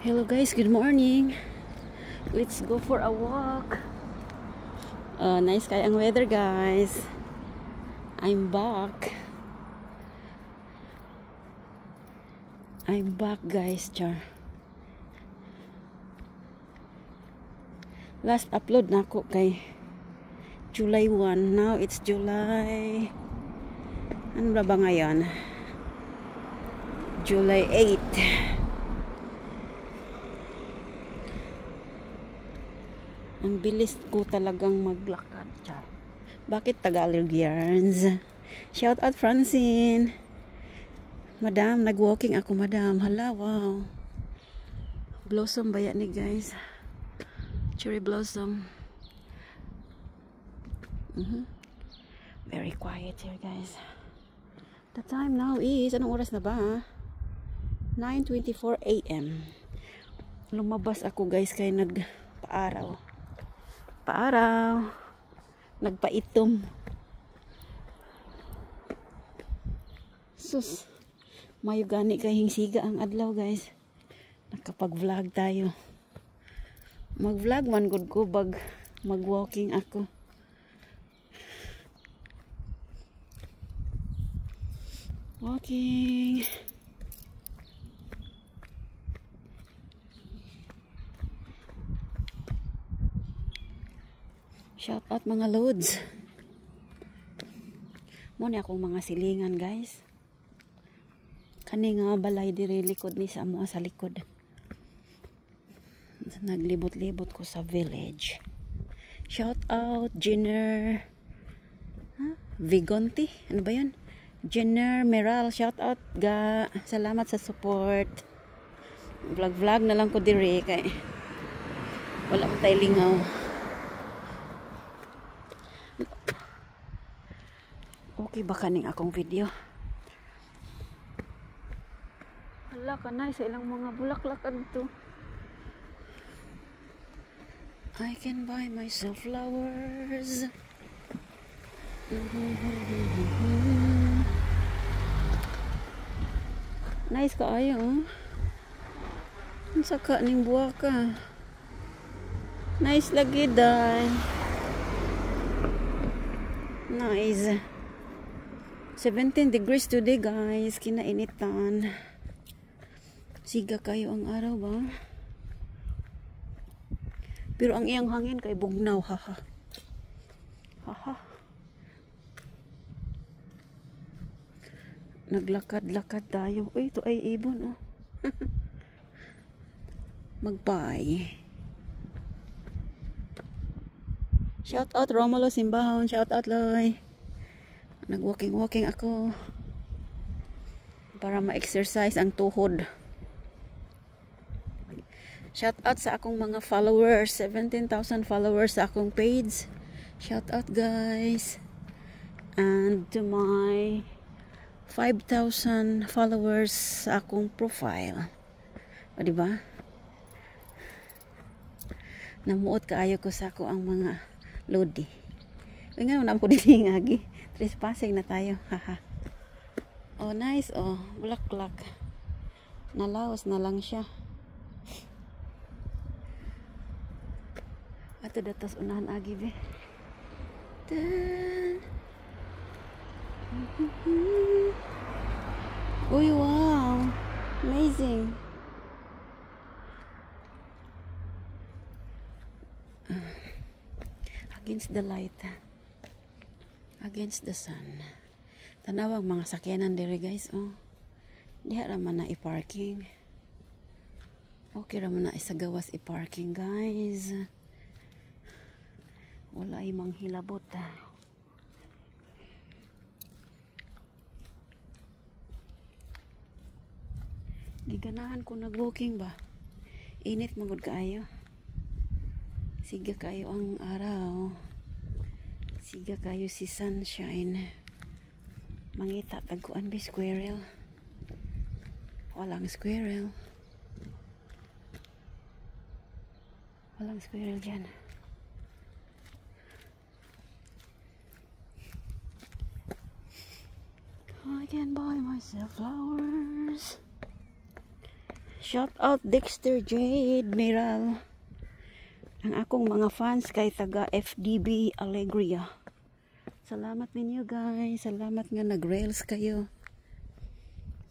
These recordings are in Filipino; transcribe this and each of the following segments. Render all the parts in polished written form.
Hello guys, good morning. Let's go for a walk. Nice kaya ang weather guys. I'm back. Guys, char. Last upload na ako kay July 1. Now it's July. Ano ba ngayon? July 8. Ang bilis ko talagang maglakad. Char. Bakit Tagalog yarns? Shout out Francine. Madam, nag-walking ako madam. Hala, wow. Blossom ba yan ni guys? Cherry blossom. Very quiet here guys. The time now is, anong oras na ba? 9:24 AM. Lumabas ako guys kay nagpaaraw. Nagpaitom. Sus, mayo gani kay hingsiga ang adlaw guys. Nakapag-vlog tayo. Mag-vlog man gud ko bag mag-walking ako. Walking. Shout out mga loads. Muna akong mga silingan guys. Kani nga balay diri likod ni sa amo sa likod. Naglibot-libot ko sa village. Shout out Jenner Vigonti. Ano ba yun? Jenner Meral. Shout out ga. Salamat sa support. Vlog na lang ko diri kay wala ko tayo lingaw. Okay ba kaning akong video? Hala ka na sa ilang mga bulaklak adto. I can buy myself flowers. Nice kaayo, oh. Ang saka ning buwa ka. Nice lagi day. Nice. 17 degrees today guys. Kinainitan. Siga kayo ang araw ba? Pero ang iyang hangin kay bugnaw. Haha. Haha. Naglakad-lakad tayo. Uy, ito ay ibon oh. Mag-bye. Shout out Romulo Simbahon. Shout out Loy. Nag-walking ako para ma-exercise ang tuhod. Shout out sa akong mga followers. 17,000 followers sa akong page. Shout out guys. And to my 5,000 followers sa akong profile. O diba? Namuot kaayo ko sa ako ang mga lodi. Uy nga naman ko dilingagi. Trespassing na tayo. Haha. Oh nice oh. Bulaklak. Nalaos na lang siya. Ato datos unahan agi be. Uy wow. Amazing. Against the light. Against the sun. Tanawag mga sakyanan diri guys oh. Diha ra man na i-parking. Okay ra man na isagawas i-parking guys. Wala ay manghilabot. Giganahan ko nag-walking ba? Init magud kaayo. Siga kayo ang araw. Siga kayo si sunshine. Mangita tagkuan ba squirrel? Walang squirrel. Walang squirrel dyan. I can buy myself flowers. Shout out Dexter Jade Miral. Ang akong mga fans kay taga FDB Alegria. Salamat ninyo guys. Salamat nga nag-rails kayo.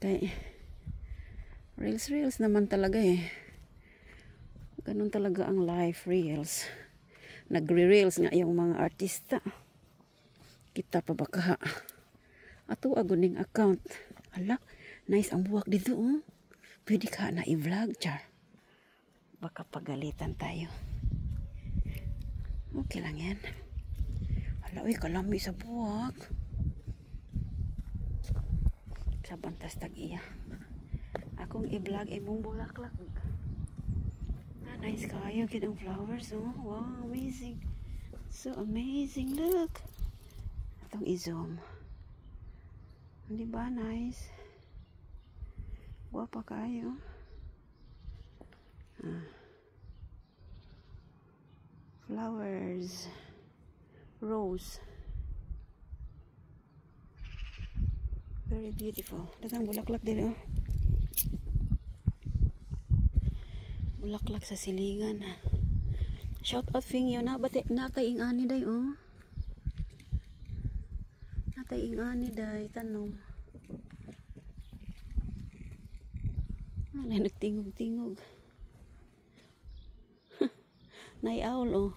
Kay reels naman talaga eh. Ganun talaga ang life, reels. Nagre-reels nga yung mga artista. Kita pa baka ato aguning account. Hala, nice ang buwak dito oh. Pwede ka na i-vlog, char. Baka pagalitan tayo. Okay lang yan. Hala, uy, kalami sa buwak. Sa bantas tag-iya. Akong i-vlog imong bulaklak. Nice kayo, kitang flowers, oh. Wow, amazing. So amazing, look. Itong i-zoom. Hindi ba nice? Guwapa kayo. Flowers. Rose. Very beautiful. Datang bulaklak din, oh. Bulaklak sa silingan. Shout out Fingyo na bate natay ingani day oh. Natay ingani day tanom. Ay nagtingog-tingog. Nay owl oh.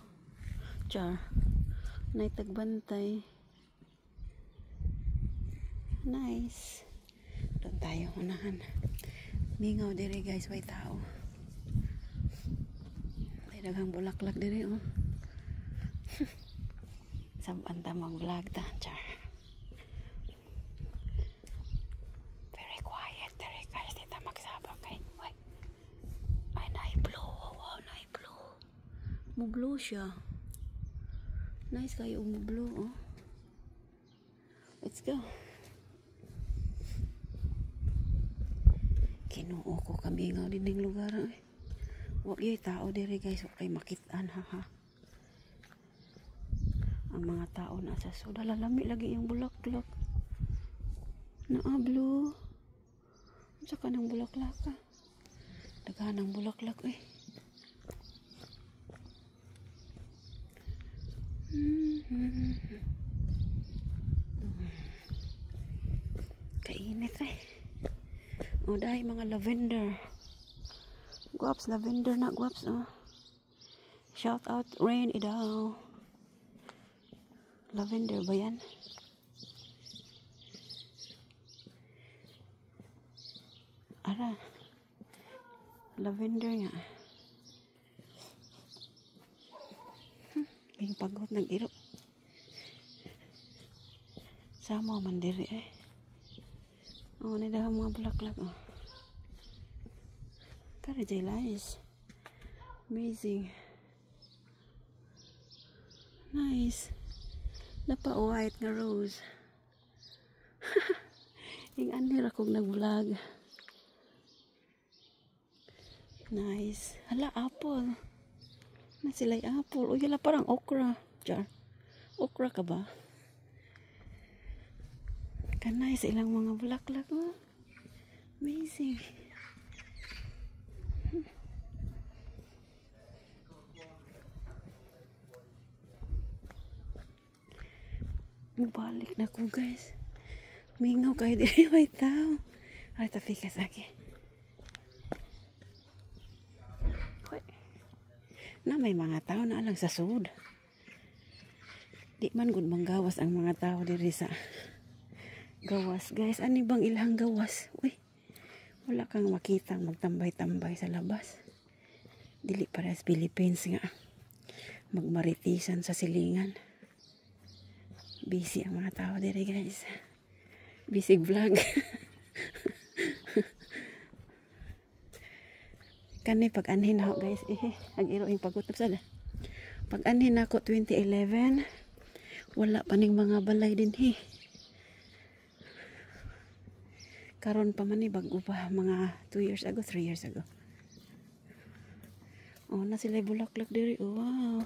Char. Nay tagbantay. Nice. Doon tayo unahan. Mingaw dire guys, may tao. May daghang bulaklak dire oh. Sampan ta mag-vlog ta, char. Very quiet dito magsabak kay. Ay, na-blue. Wow, na-blue. Mo-blue siya. Nice kayo mo-blue oh. Let's go. Kinuo ko kami nga din ng lugar eh. Wag yoy tao dire guys, wag kay makitaan ha. Ang mga tao nasa soda lalami lagi yung bulaklak. Blue. Saka ng bulaklak ka. Daghan ng bulaklak eh. Kainit eh. O dahil mga lavender. Guwaps, lavender na guwaps oh. Shout out Rain Idaw. Lavender ba yan? Ara. Lavender nga. Yung pagod ng iro. Sama man diri eh. Oh, ini dah mga bulaklak oh. Kara jay nice. Amazing. Nice. Napa white nga rose. Yung anir akong nag-vlog. Nice. Hala, apple. Na sila'y apple. O, yala parang okra. Char. Okra ka ba? Kanay sa ilang mga bulaklak oh. Amazing. Mubalik na ko guys. Mingaw kayo diri may tao. Ay tapikas lagi. Na may mga tao na alang sa sud. Di man gud manggawas ang mga tao diri sa gawas guys. Ani bang ilang gawas? Uy, wala kang makita magtambay-tambay sa labas. Dili para sa Philippines nga magmaritisan sa silingan. Busy ang mga tao diri guys. Busy vlog. Kani pag anhin ako guys ang iro yung pagutap sada. Pag anhin ako 2011 wala pa ning mga balay din karon pa man ni bago pa mga 2 years ago, 3 years ago. Oh, na sila bulaklak diri. Oh, wow.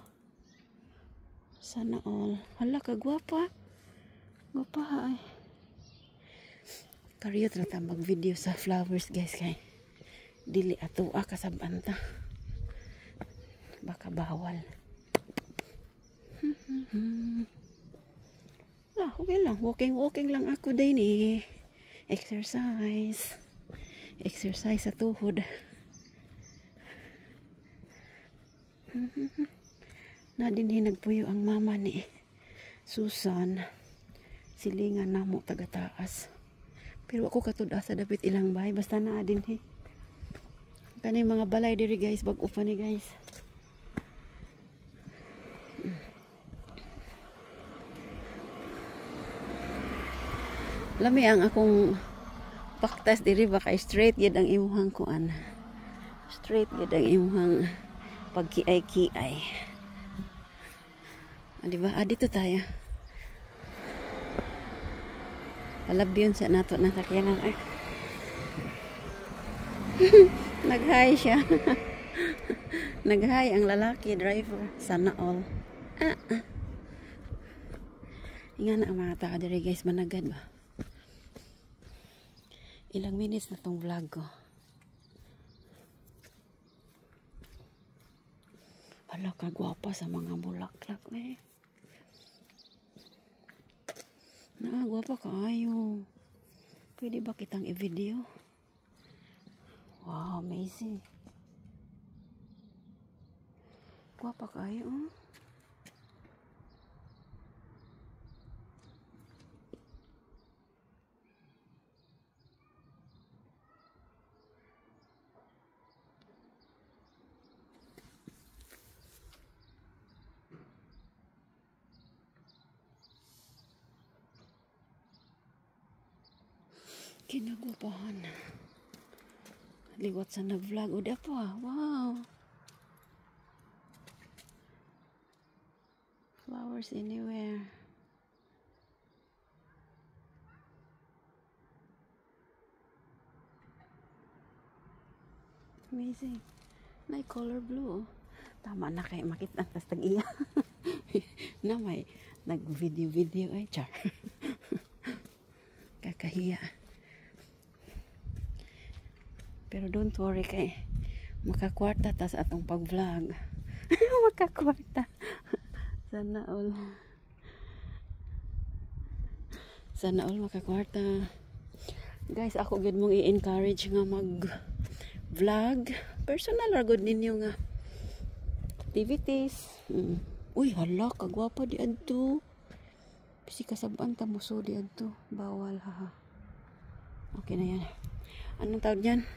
Sana all. Hala ka gwapa. Gwapa ay. Kariyot na ta mag-video sa flowers guys kay dili ato kasabanta. Baka bawal. Okay lang. Walking lang ako din eh. Exercise sa tuhod. Na din hinagpuyo ang mama ni Susan. Silingan na mo taga-taas. Pero ako katuda sa dapit ilang bahay. Basta na din he. Kani mga balay diri guys. Bag-o pa ni guys. Lami ang akong paktas diri baka straight gid ang imuhang kuan. Straight gid ang imuhang pagkiay-kiay. Diba? Dito tayo. Palabyon sa nato ng sakyanan. Ay. Nag-hi siya. Nag-hi ang lalaki driver. Sana all. Inga na ang mga tao diri guys. Managad ba? Ilang minutes na tong vlog ko. Hala ka gwapa sa mga bulaklak eh. Gwapa kaayo. Pwede ba kitang i-video? Wow, amazing. Gwapa kaayo. Kinagupahan. Liwat sa na-vlog. O pa. Wow. Flowers anywhere. Amazing. May color blue. Tama na kayo makita. Tas tag-iya. Na may nag-video ay char. Kakahiya. Pero don't worry kay makakwarta tas atong pag-vlog. Makakwarta. Sana all. Sana all makakwarta. Guys, ako gid mong i-encourage nga mag-vlog. Personal ra gud ninyo nga activities. Uy, hala kagwapa di adto. Bisi kasaban ta mo so di adto. Bawal ha. Okay na yan. Anong tawag yan?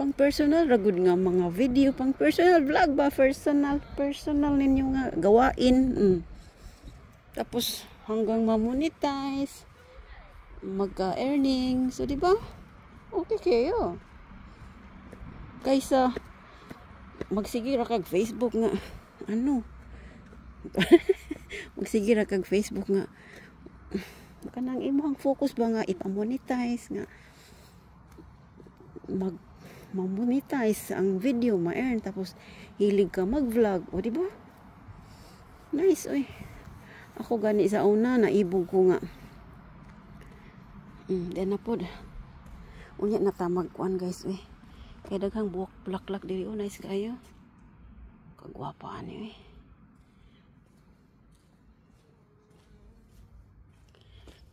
Pang personal ragud nga mga video, pang personal vlog ba, personal ninyo nga gawain. Tapos hanggang ma-monetize, magka-earning, so di ba? Okay kayo. Kaysa magsigira kag Facebook nga ano? Magsigira kag Facebook nga kanang imong focus ba nga ipa-monetize nga ma-monetize ang video, ma-earn, tapos hilig ka mag-vlog, o diba? Nice, oy. Ako gani sa una, naibog ko nga. Then na po, unya na tamagkuan guys, oy. Kaya daghang buwak plak-plak diri, nice kayo. Kagwapaan eh.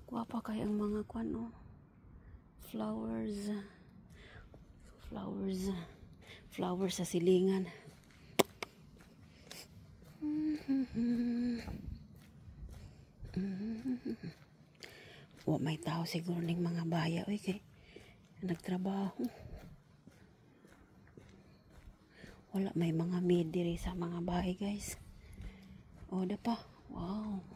Gwapa kayo ang mga kuan, oh. Flowers sa silingan. May tao siguro ning mga baya oy kay nagtrabaho. Wala may mga maid diri sa mga bahay guys. O da pa. Wow.